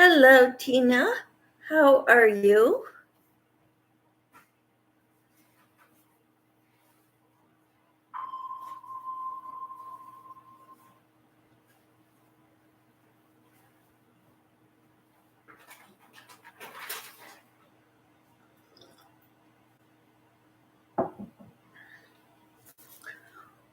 Hello, Tina. How are you?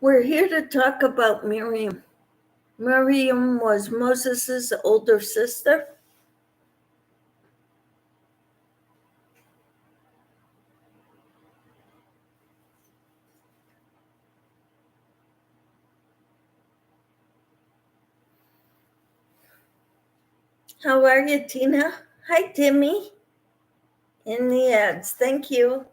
We're here to talk about Miriam. Miriam was Moses' older sister. How are you, Tina? Hi, Timmy. In the ads. Thank you.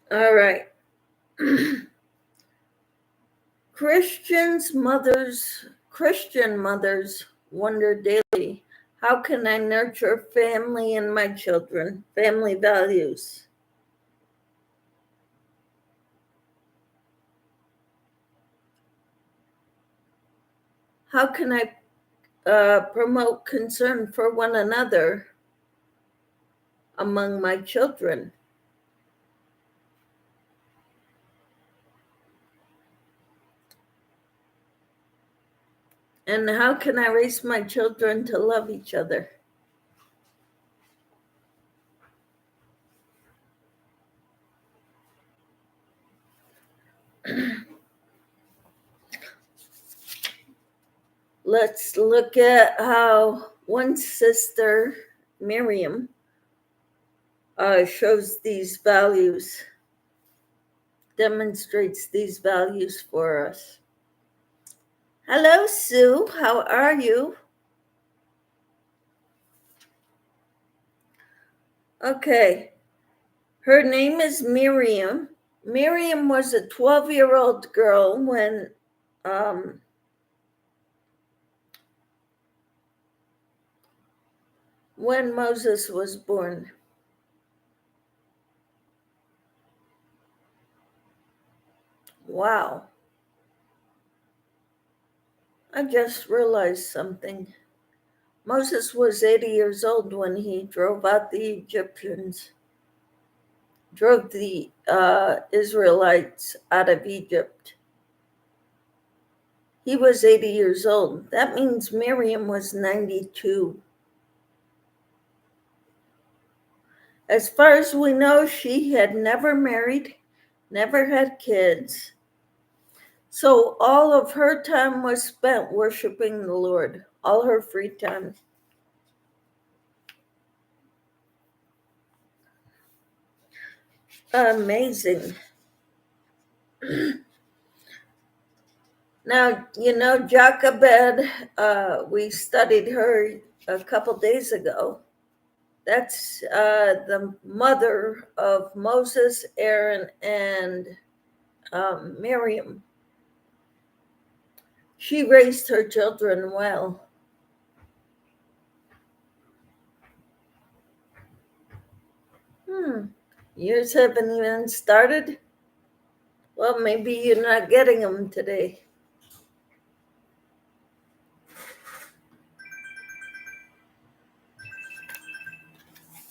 All right. Christian mothers wonder daily, how can I nurture family in my children, family values? How can I promote concern for one another among my children? And how can I raise my children to love each other? Let's look at how one sister, Miriam, shows these values, demonstrates these values for us. Hello, Sue. How are you? Okay. Her name is Miriam. Miriam was a 12-year-old girl when Moses was born. Wow. I just realized something. Moses was 80 years old when he drove out the Egyptians, drove the Israelites out of Egypt. He was 80 years old. That means Miriam was 92. As far as we know, she had never married, never had kids. So all of her time was spent worshiping the Lord, all her free time. Amazing. Now, Jochebed, we studied her a couple days ago. That's the mother of Moses, Aaron, and Miriam. She raised her children well. Yours haven't even started? Well, maybe you're not getting them today.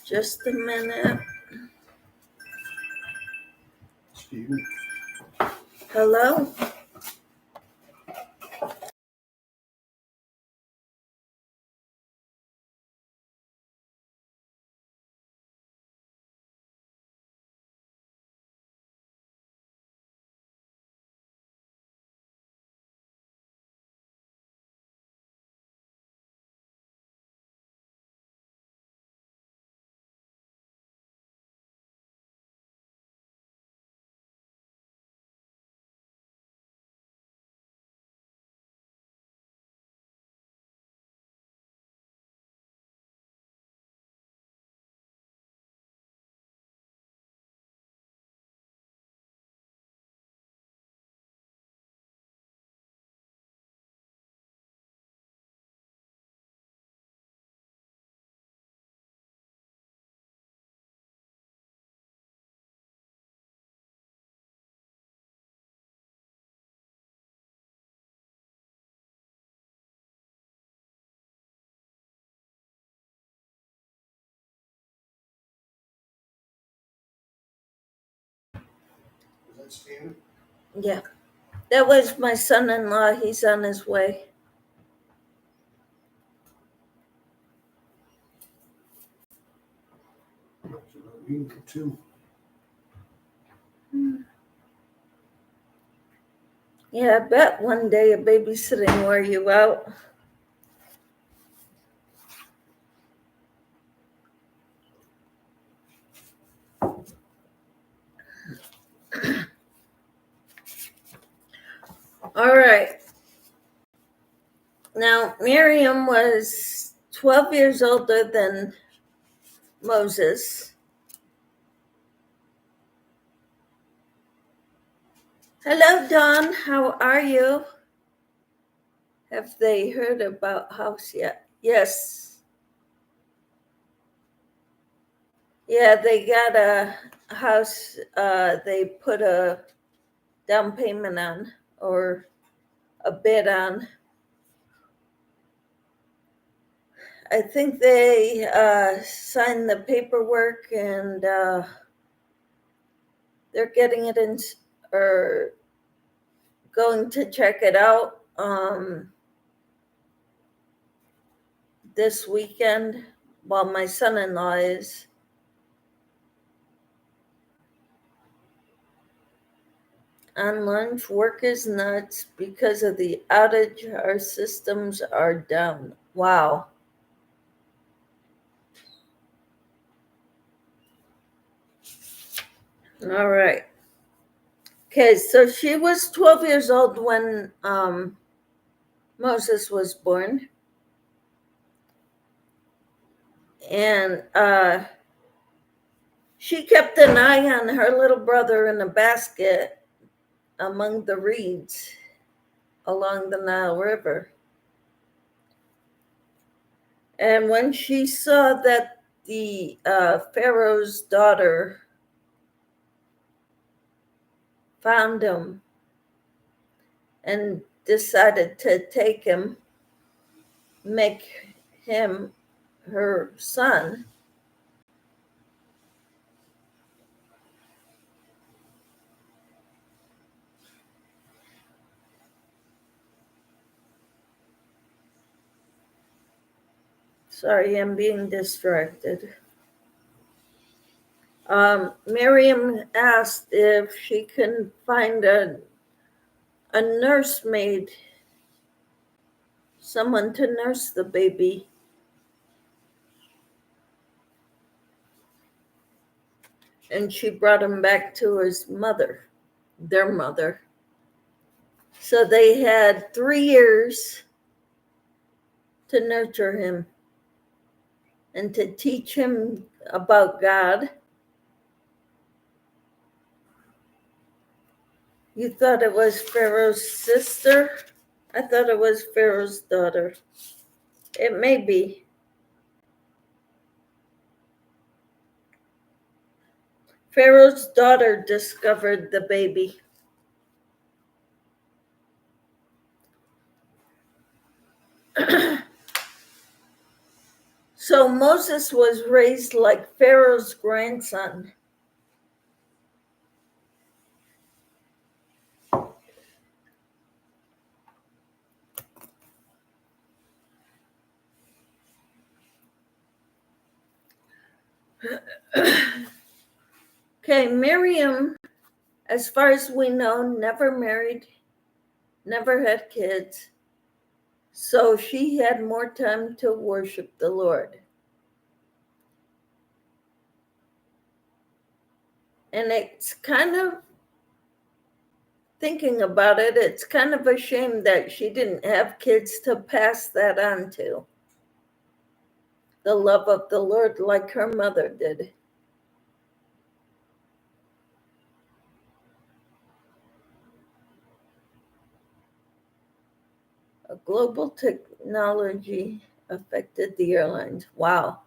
Just a minute. Hello? Yeah. That was my son-in-law. He's on his way. Yeah, I bet one day a babysitting wear you out. All right. Now, Miriam was 12 years older than Moses. Hello, Dawn. How are you? Have they heard about house yet? Yes. Yeah, they got a house they put a down payment on or a bid on. I think they signed the paperwork and they're getting it in or going to check it out this weekend while my son-in-law is. On lunch, work is nuts because of the outage. Our systems are down. Wow. All right. Okay, so she was 12 years old when Moses was born. And she kept an eye on her little brother in a basket among the reeds along the Nile River. And when she saw that the Pharaoh's daughter found him and decided to take him, make him her son, sorry, I'm being distracted. Miriam asked if she can find a nursemaid, someone to nurse the baby. And she brought him back to his mother, their mother. So they had 3 years to nurture him and to teach him about God. You thought it was Pharaoh's sister? I thought it was Pharaoh's daughter. It may be. Pharaoh's daughter discovered the baby. So Moses was raised like Pharaoh's grandson. Okay, Miriam, as far as we know, never married, never had kids. So she had more time to worship the Lord. And it's kind of, thinking about it, it's kind of a shame that she didn't have kids to pass that on to. The love of the Lord like her mother did. A global technology affected the airlines. Wow.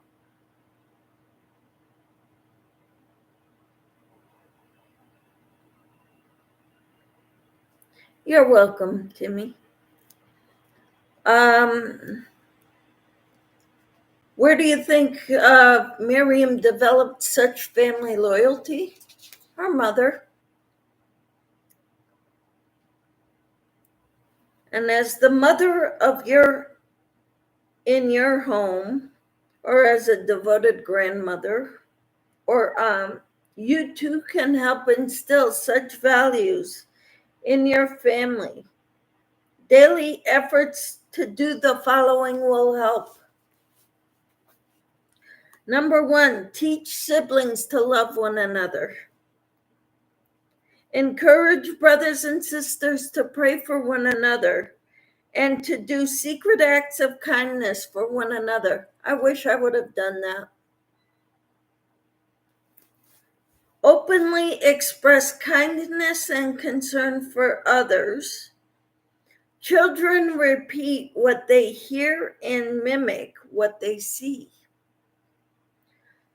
You're welcome, Timmy. Where do you think Miriam developed such family loyalty? Her mother. And as the mother in your home, or as a devoted grandmother, or you too can help instill such values in your family. Daily efforts to do the following will help. Number 1, teach siblings to love one another. Encourage brothers and sisters to pray for one another and to do secret acts of kindness for one another. I wish I would have done that. Openly express kindness and concern for others. Children repeat what they hear and mimic what they see.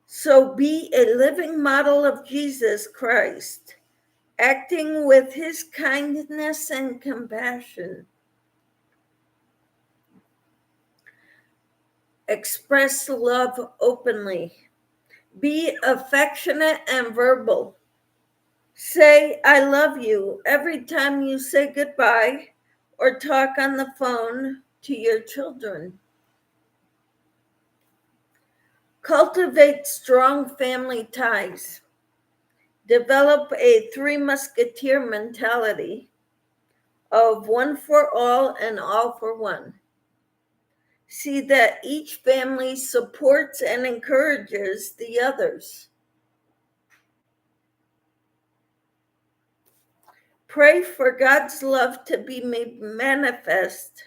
So be a living model of Jesus Christ, acting with his kindness and compassion. Express love openly. Be affectionate and verbal. Say, I love you every time you say goodbye or talk on the phone to your children. Cultivate strong family ties. Develop a Three Musketeer mentality of one for all and all for one. See that each family supports and encourages the others. Pray for God's love to be made manifest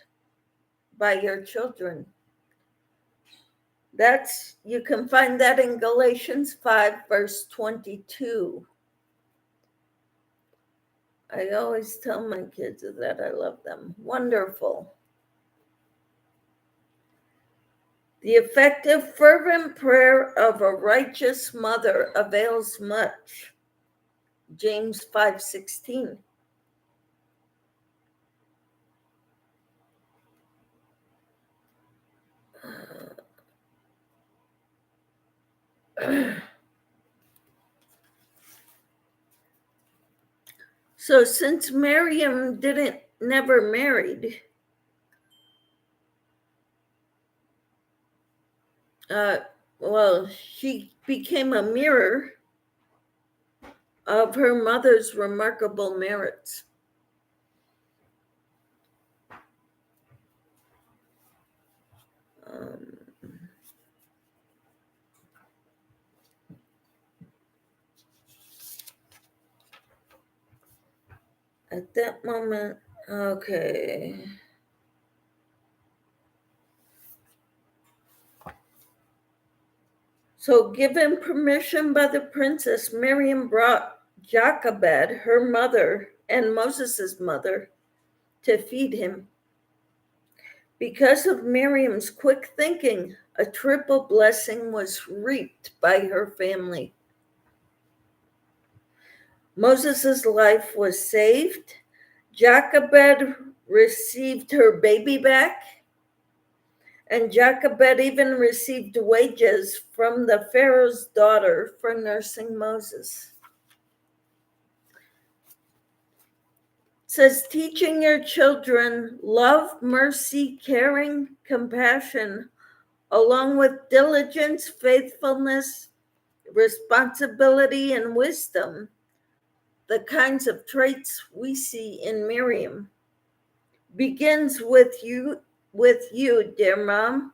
by your children. You can find that in Galatians 5, verse 22. I always tell my kids that I love them. Wonderful. The effective, fervent prayer of a righteous mother avails much. James 5:16. So since Miriam never married, she became a mirror of her mother's remarkable merits. At that moment, okay. So, given permission by the princess, Miriam brought Jochebed, her mother, and Moses' mother, to feed him. Because of Miriam's quick thinking, a triple blessing was reaped by her family. Moses' life was saved. Jochebed received her baby back. And Jochebed even received wages from the Pharaoh's daughter for nursing Moses. It says, teaching your children love, mercy, caring, compassion, along with diligence, faithfulness, responsibility, and wisdom, the kinds of traits we see in Miriam, begins with you, dear Mom.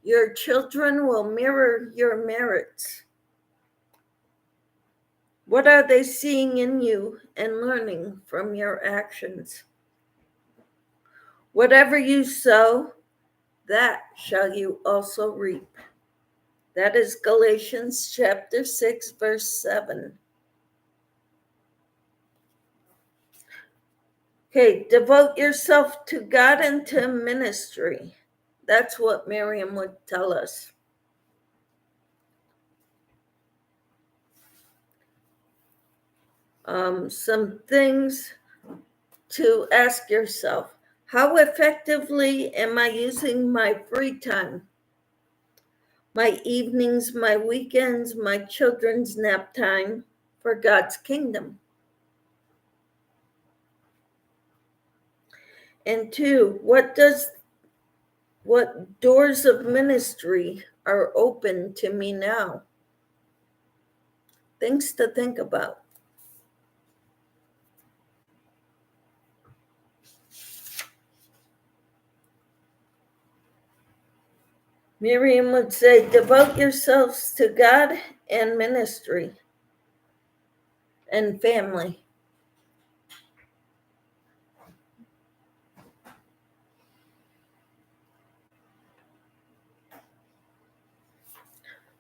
Your children will mirror your merits. What are they seeing in you and learning from your actions? Whatever you sow, that shall you also reap. That is Galatians chapter 6, verse 7. Okay, devote yourself to God and to ministry. That's what Miriam would tell us. Some things to ask yourself. How effectively am I using my free time? My evenings, my weekends, my children's nap time for God's kingdom? And 2, what doors of ministry are open to me now? Things to think about. Miriam would say, devote yourselves to God and ministry and family.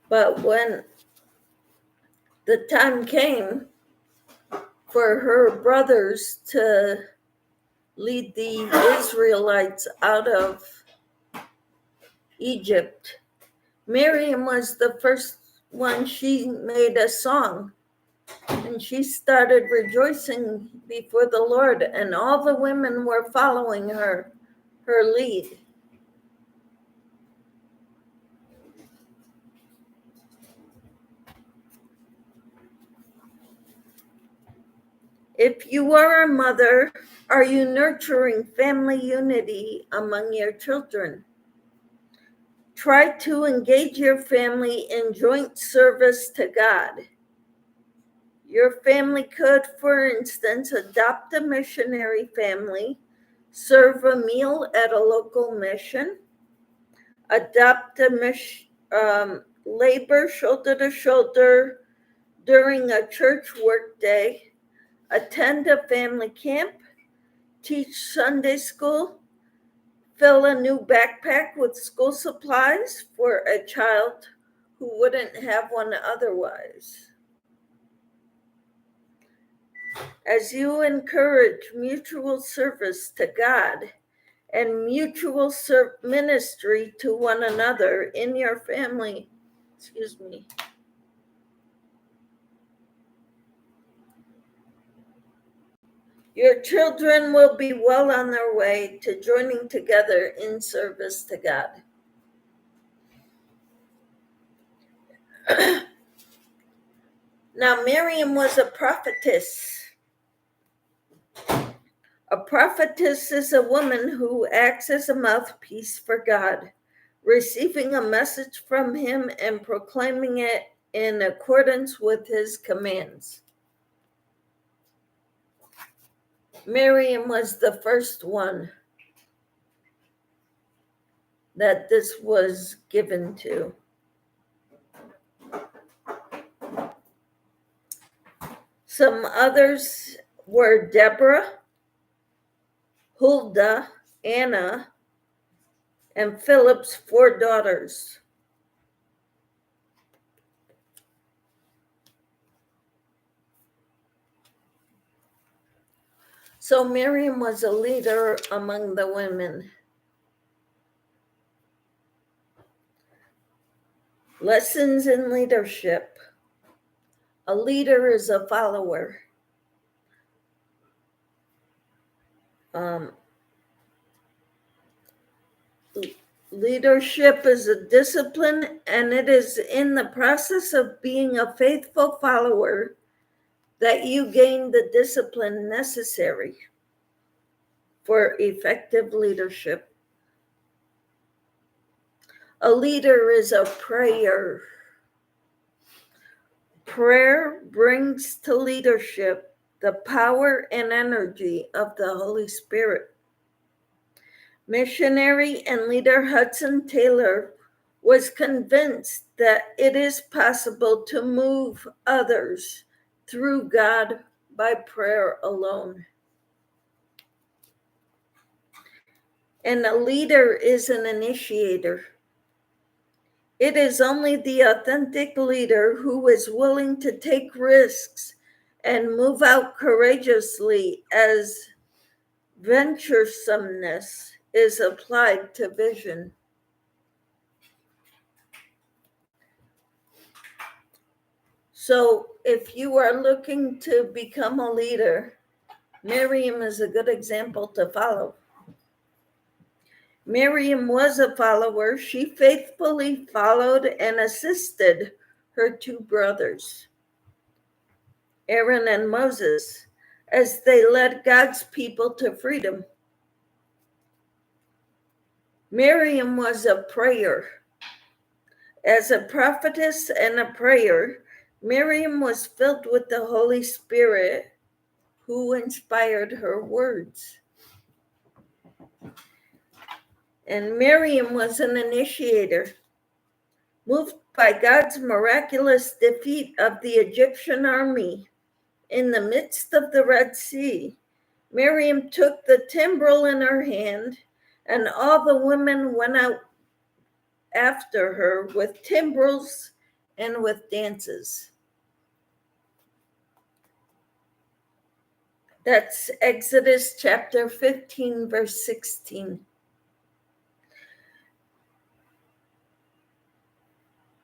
But when the time came for her brothers to lead the Israelites out of Egypt, Miriam was the first one. She made a song and she started rejoicing before the Lord, and all the women were following her lead. If you are a mother, are you nurturing family unity among your children? Try to engage your family in joint service to God. Your family could, for instance, adopt a missionary family, serve a meal at a local mission, adopt a labor shoulder to shoulder during a church workday, attend a family camp, teach Sunday school, fill a new backpack with school supplies for a child who wouldn't have one otherwise. As you encourage mutual service to God and mutual ministry to one another in your family, your children will be well on their way to joining together in service to God. Now, Miriam was a prophetess. A prophetess is a woman who acts as a mouthpiece for God, receiving a message from him and proclaiming it in accordance with his commands. Miriam was the first one that this was given to. Some others were Deborah, Huldah, Anna, and Philip's 4 daughters. So Miriam was a leader among the women. Lessons in leadership. A leader is a follower. Leadership is a discipline, and it is in the process of being a faithful follower that you gain the discipline necessary for effective leadership. A leader is a prayer. Prayer brings to leadership the power and energy of the Holy Spirit. Missionary and leader Hudson Taylor was convinced that it is possible to move others through God by prayer alone. And a leader is an initiator. It is only the authentic leader who is willing to take risks and move out courageously as venturesomeness is applied to vision. So if you are looking to become a leader, Miriam is a good example to follow. Miriam was a follower. She faithfully followed and assisted her 2 brothers, Aaron and Moses, as they led God's people to freedom. Miriam was a prayer. As a prophetess and a prayer, Miriam was filled with the Holy Spirit, who inspired her words. And Miriam was an initiator. Moved by God's miraculous defeat of the Egyptian army in the midst of the Red Sea, Miriam took the timbrel in her hand, and all the women went out after her with timbrels and with dances. That's Exodus chapter 15, verse 16.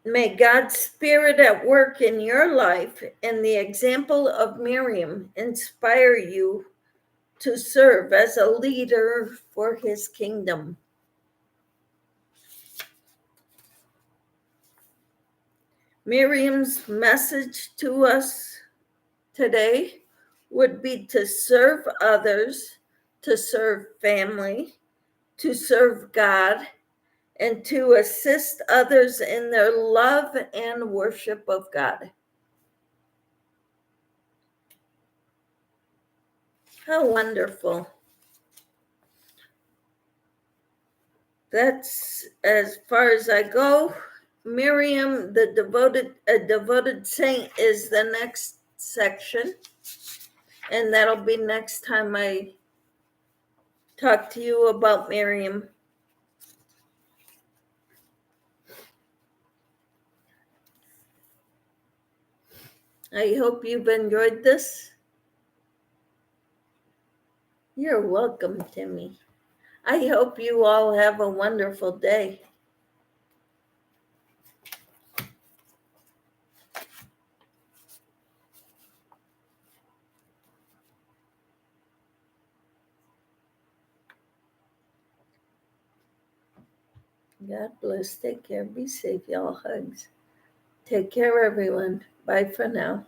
May God's Spirit at work in your life and the example of Miriam inspire you to serve as a leader for his kingdom. Miriam's message to us today would be to serve others, to serve family, to serve God, and to assist others in their love and worship of God. How wonderful. That's as far as I go. Miriam, a devoted saint, is the next section. And that'll be next time I talk to you about Miriam. I hope you've enjoyed this. You're welcome, Timmy. I hope you all have a wonderful day. God bless. Take care. Be safe, y'all. Hugs. Take care, everyone. Bye for now.